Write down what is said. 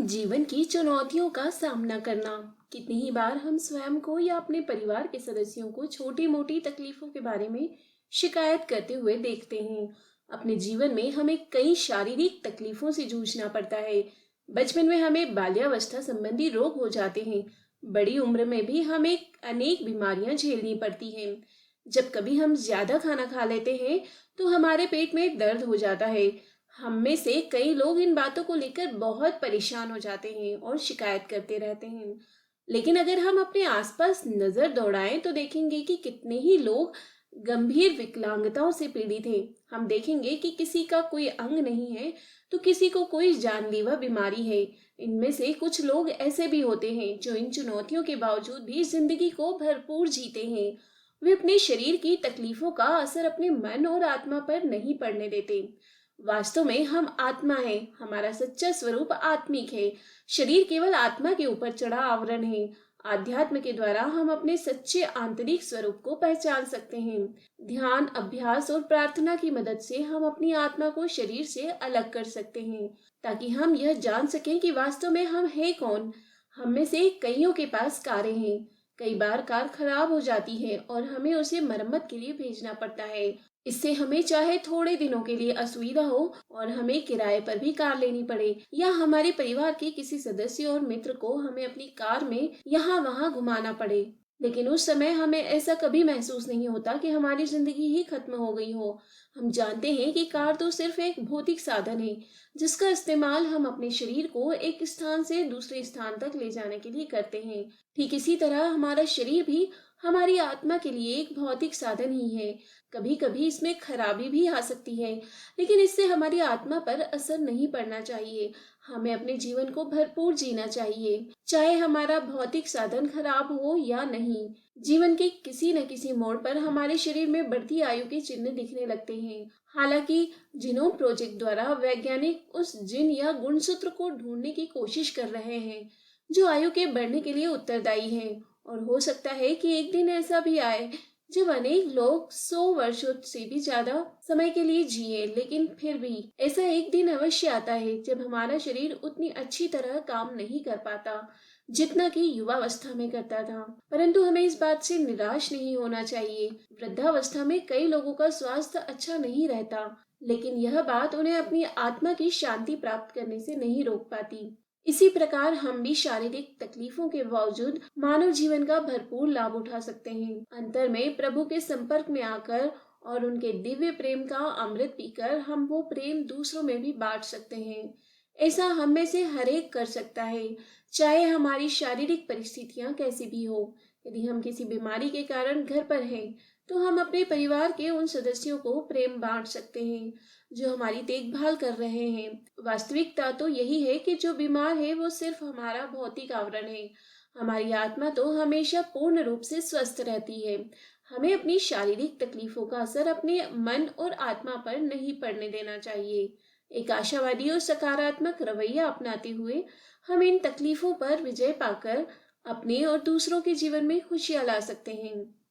जीवन की चुनौतियों का सामना करना। कितनी ही बार हम स्वयं को या अपने परिवार के सदस्यों को छोटी मोटी तकलीफों के बारे में शिकायत करते हुए देखते हैं। अपने जीवन में हमें कई शारीरिक तकलीफों से जूझना पड़ता है। बचपन में हमें बाल्यावस्था संबंधी रोग हो जाते हैं। बड़ी उम्र में भी हमें अनेक बीमारियां झेलनी पड़ती हैं। जब कभी हम ज्यादा खाना खा लेते हैं तो हमारे पेट में दर्द हो जाता है। हम में से कई लोग इन बातों को लेकर बहुत परेशान हो जाते हैं और शिकायत करते रहते हैं। लेकिन अगर हम अपने आसपास नजर दौड़ाएं तो देखेंगे कि कितने ही लोग गंभीर विकलांगताओं से पीड़ित हैं। हम देखेंगे कि किसी का कोई अंग नहीं है तो किसी को कोई जानलेवा बीमारी है। इनमें से कुछ लोग ऐसे भी होते हैं जो इन चुनौतियों के बावजूद भी जिंदगी को भरपूर जीते हैं। वे अपने शरीर की तकलीफों का असर अपने मन और आत्मा पर नहीं पड़ने देते। वास्तव में हम आत्मा है। हमारा सच्चा स्वरूप आत्मिक है। शरीर केवल आत्मा के ऊपर चढ़ा आवरण है। आध्यात्म के द्वारा हम अपने सच्चे आंतरिक स्वरूप को पहचान सकते हैं। ध्यान, अभ्यास और प्रार्थना की मदद से हम अपनी आत्मा को शरीर से अलग कर सकते हैं, ताकि हम यह जान सकें कि वास्तव में हम हैं कौन। हम में से कईयों के पास कारें हैं। कई बार कार खराब हो जाती है और हमें उसे मरम्मत के लिए भेजना पड़ता है। इससे हमें चाहे थोड़े दिनों के लिए असुविधा हो और हमें किराए पर भी कार लेनी पड़े, या हमारे परिवार के किसी सदस्य और मित्र को हमें अपनी कार में यहाँ वहाँ घुमाना पड़े, लेकिन उस समय हमें ऐसा कभी महसूस नहीं होता कि हमारी जिंदगी ही खत्म हो गई हो। हम जानते हैं कि कार तो सिर्फ एक भौतिक साधन है जिसका इस्तेमाल हम अपने शरीर को एक स्थान से दूसरे स्थान तक ले जाने के लिए करते हैं। ठीक इसी तरह हमारा शरीर भी हमारी आत्मा के लिए एक भौतिक साधन ही है। कभी कभी इसमें खराबी भी आ सकती है, लेकिन इससे हमारी आत्मा पर असर नहीं पड़ना चाहिए। हमें अपने जीवन को भरपूर जीना चाहिए, चाहे हमारा भौतिक साधन खराब हो या नहीं। जीवन के किसी न किसी मोड़ पर हमारे शरीर में बढ़ती आयु के चिन्ह दिखने लगते हैं। हालांकि जीनोम प्रोजेक्ट द्वारा वैज्ञानिक उस जीन या गुणसूत्र को ढूंढने की कोशिश कर रहे हैं जो आयु के बढ़ने के लिए उत्तरदायी है। और हो सकता है कि एक दिन ऐसा भी आए जब अनेक लोग 100 वर्षों से भी ज्यादा समय के लिए जिए, लेकिन फिर भी ऐसा एक दिन अवश्य आता है जब हमारा शरीर उतनी अच्छी तरह काम नहीं कर पाता जितना कि युवावस्था में करता था। परंतु हमें इस बात से निराश नहीं होना चाहिए। वृद्धावस्था में कई लोगों का स्वास्थ्य अच्छा नहीं रहता, लेकिन यह बात उन्हें अपनी आत्मा की शांति प्राप्त करने से नहीं रोक पाती। इसी प्रकार हम भी शारीरिक तकलीफों के बावजूद मानव जीवन का भरपूर लाभ उठा सकते हैं। अंतर में प्रभु के संपर्क में आकर और उनके दिव्य प्रेम का अमृत पीकर हम वो प्रेम दूसरों में भी बांट सकते हैं। ऐसा हम में से हर एक कर सकता है, चाहे हमारी शारीरिक परिस्थितियां कैसी भी हो। यदि हम किसी बीमारी के कारण घर पर हैं, तो हम अपने परिवार के उन सदस्यों को प्रेम बांट सकते हैं जो हमारी देखभाल कर रहे हैं। वास्तविकता तो यही है कि जो बीमार है वो सिर्फ हमारा भौतिक आवरण है। हमारी आत्मा तो हमेशा पूर्ण रूप से स्वस्थ रहती है। हमें अपनी शारीरिक तकलीफों का असर अपने मन और आत्मा पर नहीं पड़ने देना चाहिए। एक आशावादी और सकारात्मक रवैया अपनाते हुए हम इन तकलीफों पर विजय पाकर अपने और दूसरों के जीवन में खुशियां ला सकते हैं।